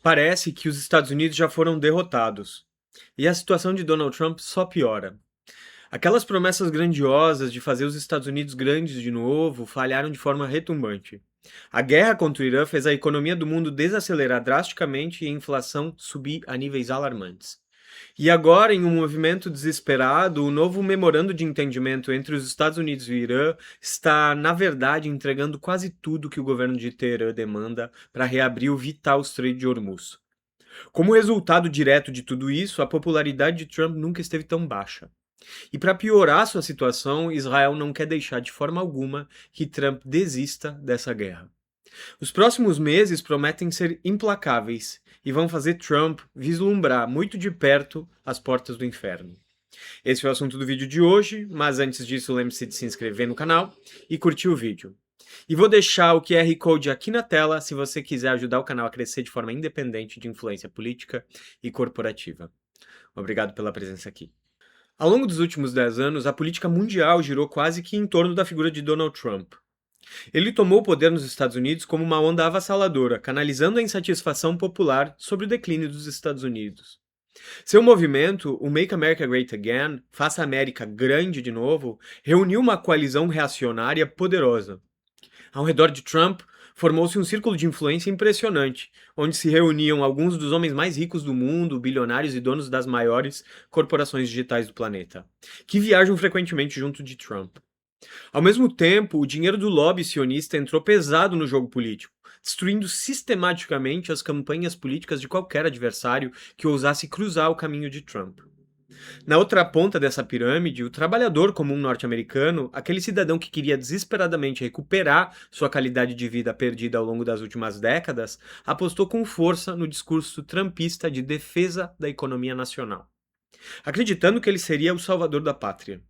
Parece que os Estados Unidos já foram derrotados. E a situação de Donald Trump só piora. Aquelas promessas grandiosas de fazer os Estados Unidos grandes de novo falharam de forma retumbante. A guerra contra o Irã fez a economia do mundo desacelerar drasticamente e a inflação subir a níveis alarmantes. E agora, em um movimento desesperado, o novo memorando de entendimento entre os Estados Unidos e o Irã está, na verdade, entregando quase tudo que o governo de Teherã demanda para reabrir o vital Estreito de Hormuz. Como resultado direto de tudo isso, a popularidade de Trump nunca esteve tão baixa. E para piorar sua situação, Israel não quer deixar de forma alguma que Trump desista dessa guerra. Os próximos meses prometem ser implacáveis e vão fazer Trump vislumbrar muito de perto as portas do inferno. Esse é o assunto do vídeo de hoje, mas antes disso lembre-se de se inscrever no canal e curtir o vídeo. E vou deixar o QR Code aqui na tela se você quiser ajudar o canal a crescer de forma independente de influência política e corporativa. Obrigado pela presença aqui. Ao longo dos últimos 10 anos, a política mundial girou quase que em torno da figura de Donald Trump. Ele tomou o poder nos Estados Unidos como uma onda avassaladora, canalizando a insatisfação popular sobre o declínio dos Estados Unidos. Seu movimento, o Make America Great Again, Faça a América Grande de Novo, reuniu uma coalizão reacionária poderosa. Ao redor de Trump, formou-se um círculo de influência impressionante, onde se reuniam alguns dos homens mais ricos do mundo, bilionários e donos das maiores corporações digitais do planeta, que viajam frequentemente junto de Trump. Ao mesmo tempo, o dinheiro do lobby sionista entrou pesado no jogo político, destruindo sistematicamente as campanhas políticas de qualquer adversário que ousasse cruzar o caminho de Trump. Na outra ponta dessa pirâmide, o trabalhador comum norte-americano, aquele cidadão que queria desesperadamente recuperar sua qualidade de vida perdida ao longo das últimas décadas, apostou com força no discurso trumpista de defesa da economia nacional, acreditando que ele seria o salvador da pátria.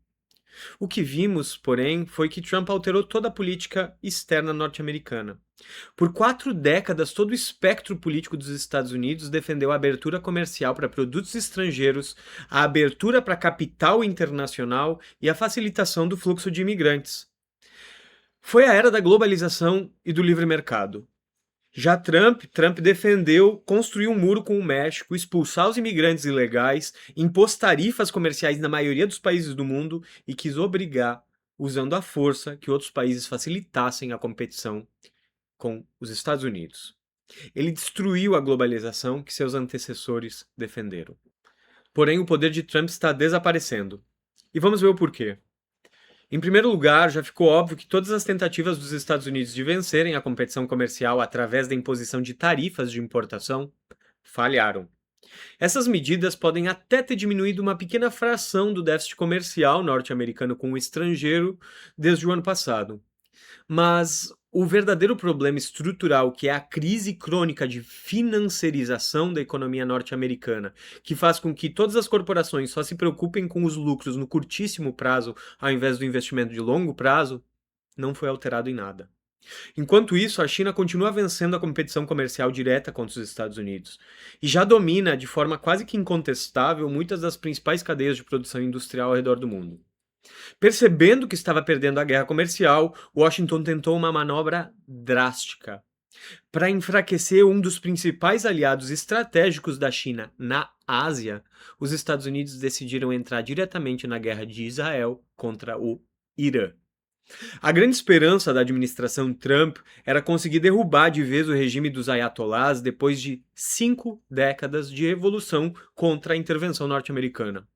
O que vimos, porém, foi que Trump alterou toda a política externa norte-americana. Por 4 décadas, todo o espectro político dos Estados Unidos defendeu a abertura comercial para produtos estrangeiros, a abertura para capital internacional e a facilitação do fluxo de imigrantes. Foi a era da globalização e do livre mercado. Já Trump defendeu construir um muro com o México, expulsar os imigrantes ilegais, impôs tarifas comerciais na maioria dos países do mundo e quis obrigar, usando a força, que outros países facilitassem a competição com os Estados Unidos. Ele destruiu a globalização que seus antecessores defenderam. Porém, o poder de Trump está desaparecendo. E vamos ver o porquê. Em primeiro lugar, já ficou óbvio que todas as tentativas dos Estados Unidos de vencerem a competição comercial através da imposição de tarifas de importação falharam. Essas medidas podem até ter diminuído uma pequena fração do déficit comercial norte-americano com o estrangeiro desde o ano passado. Mas o verdadeiro problema estrutural, que é a crise crônica de financiarização da economia norte-americana, que faz com que todas as corporações só se preocupem com os lucros no curtíssimo prazo ao invés do investimento de longo prazo, não foi alterado em nada. Enquanto isso, a China continua vencendo a competição comercial direta contra os Estados Unidos e já domina de forma quase que incontestável muitas das principais cadeias de produção industrial ao redor do mundo. Percebendo que estava perdendo a guerra comercial, Washington tentou uma manobra drástica. Para enfraquecer um dos principais aliados estratégicos da China na Ásia, os Estados Unidos decidiram entrar diretamente na guerra de Israel contra o Irã. A grande esperança da administração Trump era conseguir derrubar de vez o regime dos ayatollahs depois de 5 décadas de revolução contra a intervenção norte-americana.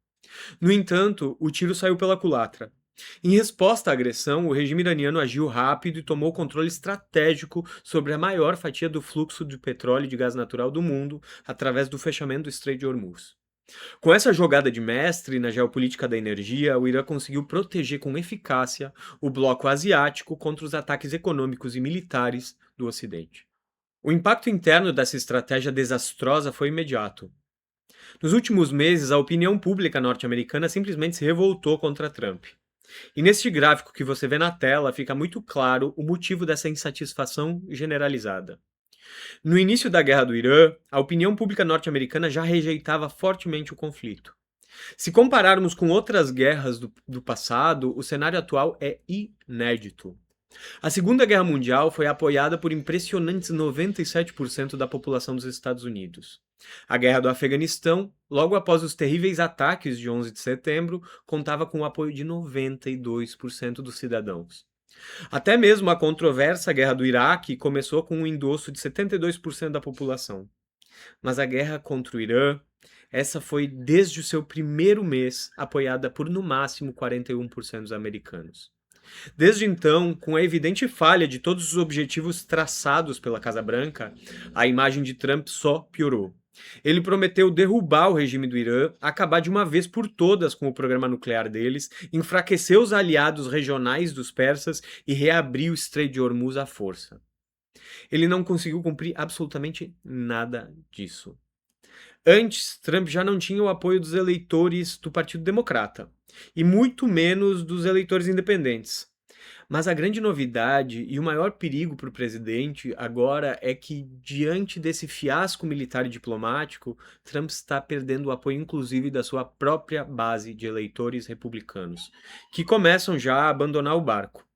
No entanto, o tiro saiu pela culatra. Em resposta à agressão, o regime iraniano agiu rápido e tomou controle estratégico sobre a maior fatia do fluxo de petróleo e de gás natural do mundo através do fechamento do Estreito de Hormuz. Com essa jogada de mestre na geopolítica da energia, o Irã conseguiu proteger com eficácia o bloco asiático contra os ataques econômicos e militares do Ocidente. O impacto interno dessa estratégia desastrosa foi imediato. Nos últimos meses, a opinião pública norte-americana simplesmente se revoltou contra Trump. E neste gráfico que você vê na tela, fica muito claro o motivo dessa insatisfação generalizada. No início da guerra do Irã, a opinião pública norte-americana já rejeitava fortemente o conflito. Se compararmos com outras guerras do passado, o cenário atual é inédito. A Segunda Guerra Mundial foi apoiada por impressionantes 97% da população dos Estados Unidos. A Guerra do Afeganistão, logo após os terríveis ataques de 11 de setembro, contava com o apoio de 92% dos cidadãos. Até mesmo a controversa Guerra do Iraque começou com um endosso de 72% da população. Mas a guerra contra o Irã, essa foi desde o seu primeiro mês apoiada por no máximo 41% dos americanos. Desde então, com a evidente falha de todos os objetivos traçados pela Casa Branca, a imagem de Trump só piorou. Ele prometeu derrubar o regime do Irã, acabar de uma vez por todas com o programa nuclear deles, enfraquecer os aliados regionais dos persas e reabrir o Estreito de Hormuz à força. Ele não conseguiu cumprir absolutamente nada disso. Antes, Trump já não tinha o apoio dos eleitores do Partido Democrata, e muito menos dos eleitores independentes. Mas a grande novidade e o maior perigo para o presidente agora é que, diante desse fiasco militar e diplomático, Trump está perdendo o apoio, inclusive, da sua própria base de eleitores republicanos, que começam já a abandonar o barco.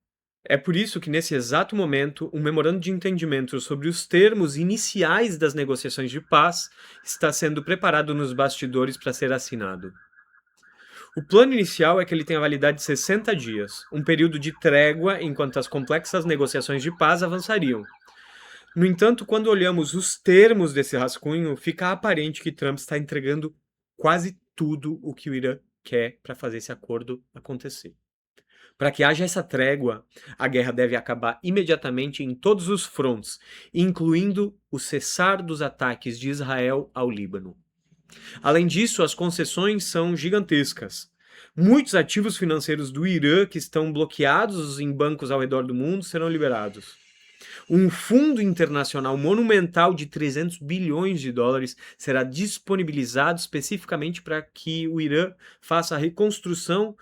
É por isso que, nesse exato momento, um memorando de entendimento sobre os termos iniciais das negociações de paz está sendo preparado nos bastidores para ser assinado. O plano inicial é que ele tenha validade de 60 dias, um período de trégua enquanto as complexas negociações de paz avançariam. No entanto, quando olhamos os termos desse rascunho, fica aparente que Trump está entregando quase tudo o que o Irã quer para fazer esse acordo acontecer. Para que haja essa trégua, a guerra deve acabar imediatamente em todos os frontes, incluindo o cessar dos ataques de Israel ao Líbano. Além disso, as concessões são gigantescas. Muitos ativos financeiros do Irã que estão bloqueados em bancos ao redor do mundo serão liberados. Um fundo internacional monumental de 300 bilhões de dólares será disponibilizado especificamente para que o Irã faça a reconstrução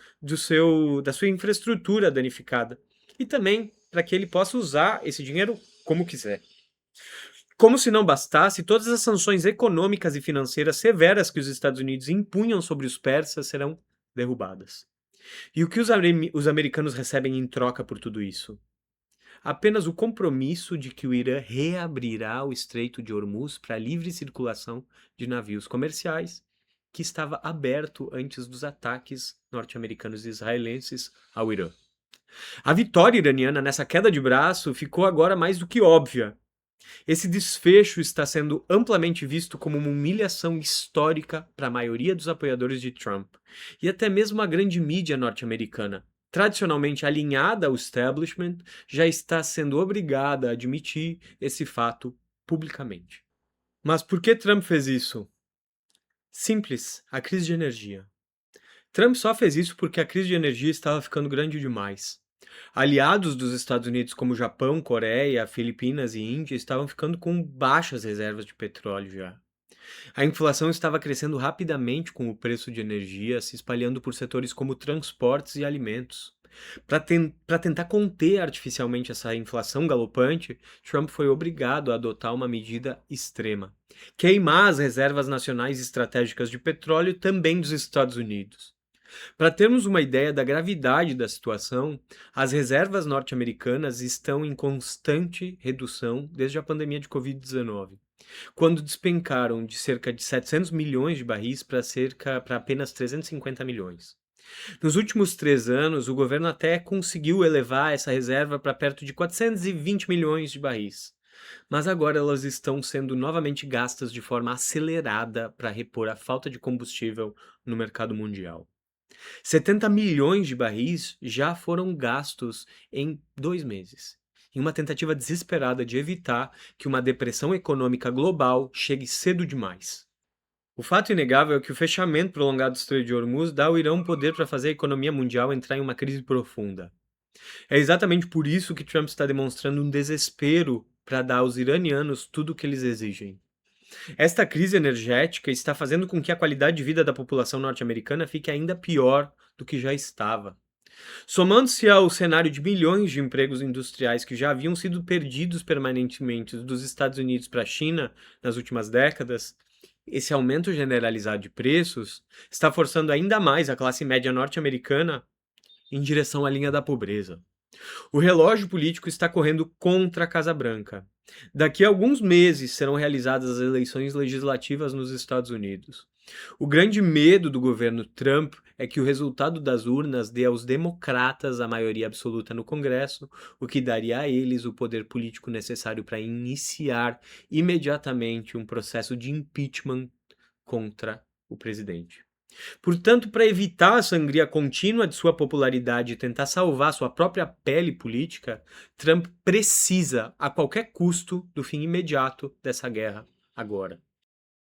da sua infraestrutura danificada e também para que ele possa usar esse dinheiro como quiser. Como se não bastasse, todas as sanções econômicas e financeiras severas que os Estados Unidos impunham sobre os persas serão derrubadas. E o que os americanos recebem em troca por tudo isso? Apenas o compromisso de que o Irã reabrirá o Estreito de Hormuz para livre circulação de navios comerciais, que estava aberto antes dos ataques norte-americanos e israelenses ao Irã. A vitória iraniana nessa queda de braço ficou agora mais do que óbvia. Esse desfecho está sendo amplamente visto como uma humilhação histórica para a maioria dos apoiadores de Trump, e até mesmo a grande mídia norte-americana, tradicionalmente alinhada ao establishment, já está sendo obrigada a admitir esse fato publicamente. Mas por que Trump fez isso? Simples, a crise de energia. Trump só fez isso porque a crise de energia estava ficando grande demais. Aliados dos Estados Unidos como Japão, Coreia, Filipinas e Índia estavam ficando com baixas reservas de petróleo já. A inflação estava crescendo rapidamente com o preço de energia se espalhando por setores como transportes e alimentos. Para tentar conter artificialmente essa inflação galopante, Trump foi obrigado a adotar uma medida extrema: queimar as reservas nacionais estratégicas de petróleo também dos Estados Unidos. Para termos uma ideia da gravidade da situação, as reservas norte-americanas estão em constante redução desde a pandemia de Covid-19, quando despencaram de cerca de 700 milhões de barris para apenas 350 milhões. Nos últimos 3 anos, o governo até conseguiu elevar essa reserva para perto de 420 milhões de barris. Mas agora elas estão sendo novamente gastas de forma acelerada para repor a falta de combustível no mercado mundial. 70 milhões de barris já foram gastos em 2 meses, em uma tentativa desesperada de evitar que uma depressão econômica global chegue cedo demais. O fato inegável é que o fechamento prolongado do Estreito de Hormuz dá ao Irã poder para fazer a economia mundial entrar em uma crise profunda. É exatamente por isso que Trump está demonstrando um desespero para dar aos iranianos tudo o que eles exigem. Esta crise energética está fazendo com que a qualidade de vida da população norte-americana fique ainda pior do que já estava. Somando-se ao cenário de milhões de empregos industriais que já haviam sido perdidos permanentemente dos Estados Unidos para a China nas últimas décadas, esse aumento generalizado de preços está forçando ainda mais a classe média norte-americana em direção à linha da pobreza. O relógio político está correndo contra a Casa Branca. Daqui a alguns meses serão realizadas as eleições legislativas nos Estados Unidos. O grande medo do governo Trump é que o resultado das urnas dê aos democratas a maioria absoluta no Congresso, o que daria a eles o poder político necessário para iniciar imediatamente um processo de impeachment contra o presidente. Portanto, para evitar a sangria contínua de sua popularidade e tentar salvar sua própria pele política, Trump precisa, a qualquer custo, do fim imediato dessa guerra agora.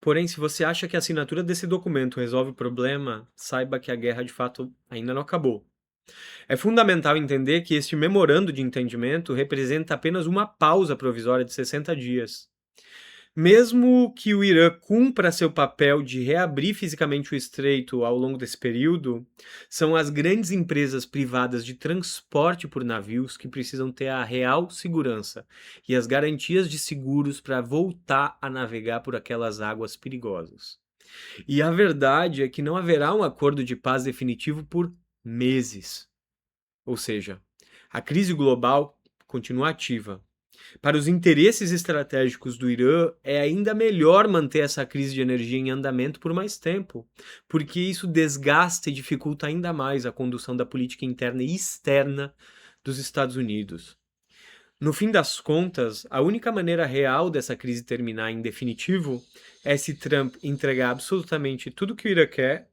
Porém, se você acha que a assinatura desse documento resolve o problema, saiba que a guerra de fato ainda não acabou. É fundamental entender que este memorando de entendimento representa apenas uma pausa provisória de 60 dias. Mesmo que o Irã cumpra seu papel de reabrir fisicamente o estreito ao longo desse período, são as grandes empresas privadas de transporte por navios que precisam ter a real segurança e as garantias de seguros para voltar a navegar por aquelas águas perigosas. E a verdade é que não haverá um acordo de paz definitivo por meses. Ou seja, a crise global continua ativa. Para os interesses estratégicos do Irã, é ainda melhor manter essa crise de energia em andamento por mais tempo, porque isso desgasta e dificulta ainda mais a condução da política interna e externa dos Estados Unidos. No fim das contas, a única maneira real dessa crise terminar em definitivo é se Trump entregar absolutamente tudo que o Irã quer,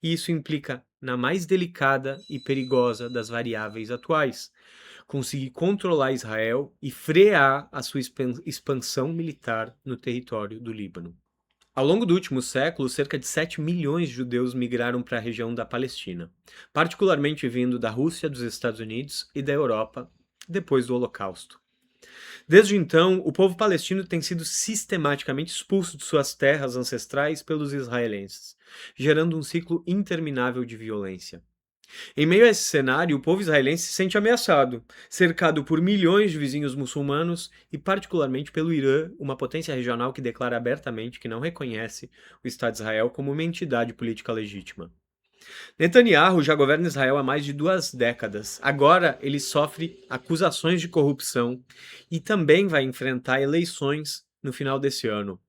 e isso implica na mais delicada e perigosa das variáveis atuais: conseguir controlar Israel e frear a sua expansão militar no território do Líbano. Ao longo do último século, cerca de 7 milhões de judeus migraram para a região da Palestina, particularmente vindo da Rússia, dos Estados Unidos e da Europa, depois do Holocausto. Desde então, o povo palestino tem sido sistematicamente expulso de suas terras ancestrais pelos israelenses, gerando um ciclo interminável de violência. Em meio a esse cenário, o povo israelense se sente ameaçado, cercado por milhões de vizinhos muçulmanos e particularmente pelo Irã, uma potência regional que declara abertamente que não reconhece o Estado de Israel como uma entidade política legítima. Netanyahu já governa Israel há mais de 2 décadas. Agora ele sofre acusações de corrupção e também vai enfrentar eleições no final desse ano.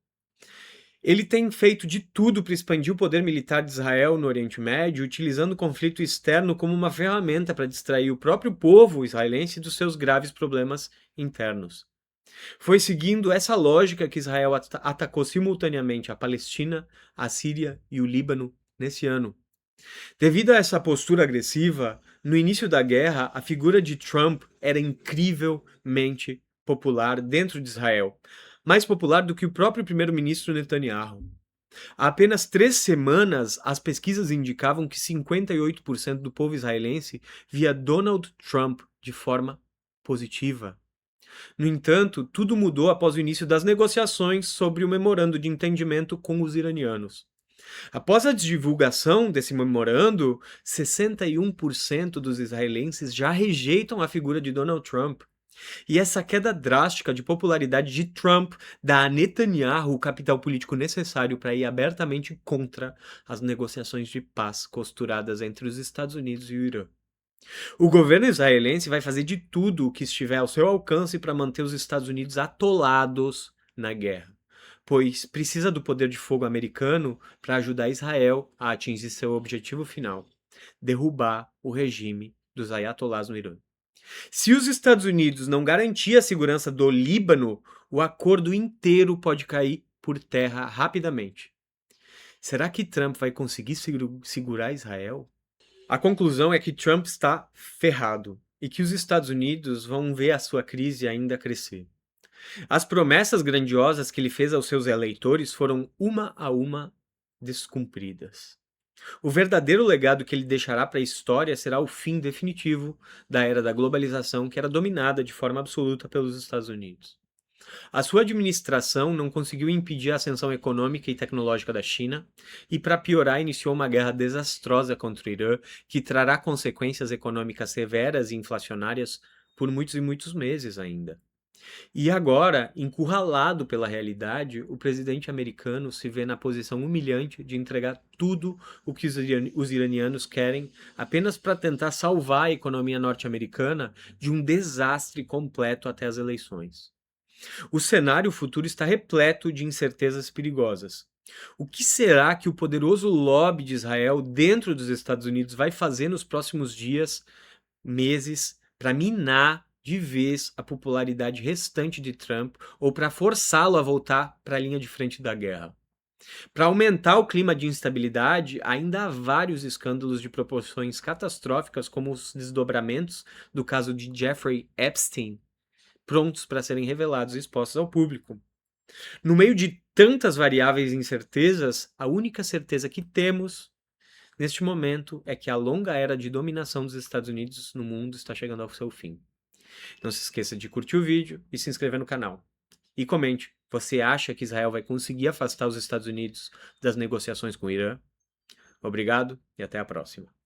Ele tem feito de tudo para expandir o poder militar de Israel no Oriente Médio, utilizando o conflito externo como uma ferramenta para distrair o próprio povo israelense dos seus graves problemas internos. Foi seguindo essa lógica que Israel atacou simultaneamente a Palestina, a Síria e o Líbano nesse ano. Devido a essa postura agressiva, no início da guerra, a figura de Trump era incrivelmente popular dentro de Israel, mais popular do que o próprio primeiro-ministro Netanyahu. Há apenas 3 semanas, as pesquisas indicavam que 58% do povo israelense via Donald Trump de forma positiva. No entanto, tudo mudou após o início das negociações sobre o memorando de entendimento com os iranianos. Após a divulgação desse memorando, 61% dos israelenses já rejeitam a figura de Donald Trump. E essa queda drástica de popularidade de Trump dá a Netanyahu o capital político necessário para ir abertamente contra as negociações de paz costuradas entre os Estados Unidos e o Irã. O governo israelense vai fazer de tudo o que estiver ao seu alcance para manter os Estados Unidos atolados na guerra, pois precisa do poder de fogo americano para ajudar Israel a atingir seu objetivo final: derrubar o regime dos ayatolás no Irã. Se os Estados Unidos não garantir a segurança do Líbano, o acordo inteiro pode cair por terra rapidamente. Será que Trump vai conseguir segurar Israel? A conclusão é que Trump está ferrado e que os Estados Unidos vão ver a sua crise ainda crescer. As promessas grandiosas que ele fez aos seus eleitores foram uma a uma descumpridas. O verdadeiro legado que ele deixará para a história será o fim definitivo da era da globalização, que era dominada de forma absoluta pelos Estados Unidos. A sua administração não conseguiu impedir a ascensão econômica e tecnológica da China e, para piorar, iniciou uma guerra desastrosa contra o Irã, que trará consequências econômicas severas e inflacionárias por muitos e muitos meses ainda. E agora, encurralado pela realidade, o presidente americano se vê na posição humilhante de entregar tudo o que os iranianos querem apenas para tentar salvar a economia norte-americana de um desastre completo até as eleições. O cenário futuro está repleto de incertezas perigosas. O que será que o poderoso lobby de Israel dentro dos Estados Unidos vai fazer nos próximos dias, meses, para minar de vez a popularidade restante de Trump ou para forçá-lo a voltar para a linha de frente da guerra? Para aumentar o clima de instabilidade, ainda há vários escândalos de proporções catastróficas, como os desdobramentos do caso de Jeffrey Epstein, prontos para serem revelados e expostos ao público. No meio de tantas variáveis e incertezas, a única certeza que temos neste momento é que a longa era de dominação dos Estados Unidos no mundo está chegando ao seu fim. Não se esqueça de curtir o vídeo e se inscrever no canal. E comente, você acha que Israel vai conseguir afastar os Estados Unidos das negociações com o Irã? Obrigado e até a próxima.